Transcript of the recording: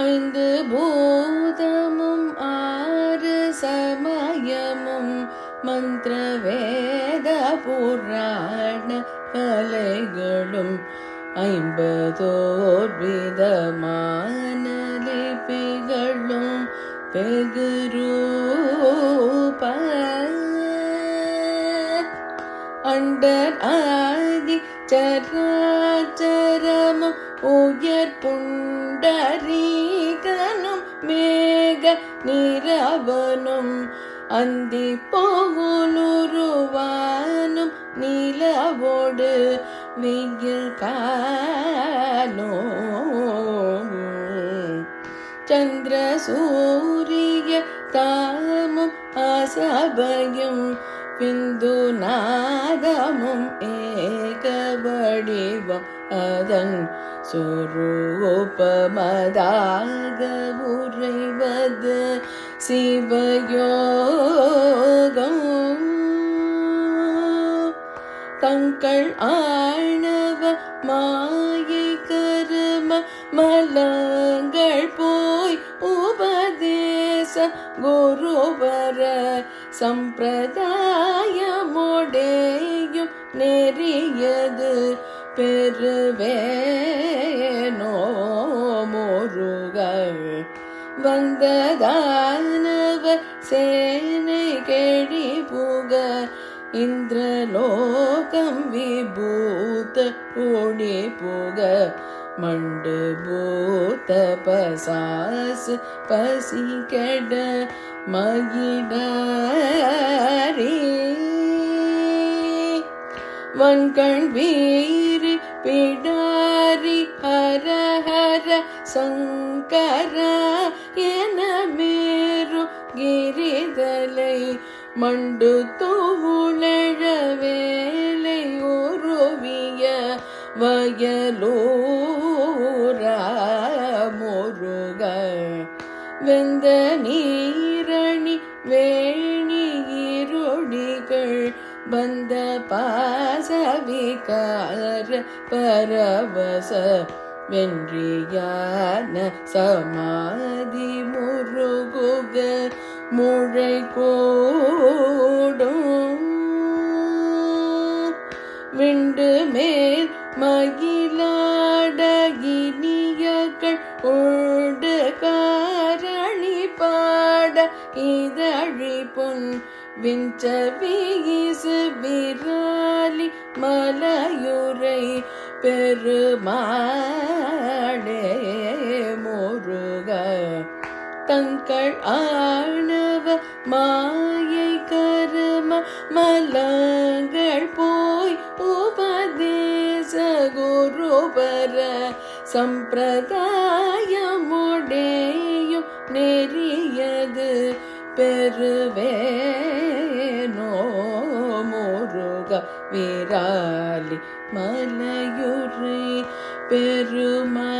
ஐந்து பூதமும் ஆறு சமயமும் மந்திர வேத புராண கலைகளும் 50 விதமான லிபிகளும் பெகுரூப அண்டர் ஆதி சராச்சரமும் உயர் புண்டரீகனும் மேக நிரவனும் அந்தி போலுருவானும் நிலவோடு வெயில் காலும் சந்திர சூரிய தாமும் அசபையும் பிந்து நாதமும் ஏக வடிவம் அதன் சொரூபமதாக உறைவது சிவயோகம் தங்கள் ஆணவ மாயை கரும மலங்கள் போய் உபதேச குருவர சம்பிரதாயமோடேயும் நெறியது பெருவேனோ முருகள் வந்ததானவ சேனை கெடி புக இந்திரலோகம் விபூத ஓடி புக மண்டு பூத்த பசாசு பசி கெட மகிடாரி வன்கண் வீரி பிடாரி ஹர ஹர சங்கர என மேரு கிரிதலை மண்டு தோவுளழ வேலை உருவிய வயலூரா முருக வெந்த நீரணி வேணி இருடிகள் பந்த பாசவிகார பரவச வென்றியான சமாதி முருகுக முழை கூடும் விண்டு மேல் மகிழாட இனியகள் உண்டு காரணி பாட இதழி பொன் விஞ்ச வீசு விராலி மலையுரை பெருமாளே முருக தங்கள் ஆணவ மாயை கரும மலங்கள் போய் உபதேச குருபர சம்பிரதாயமுடேயும் நெறியது பெருவேனோ முருக விராலி மலையுரை பெருமா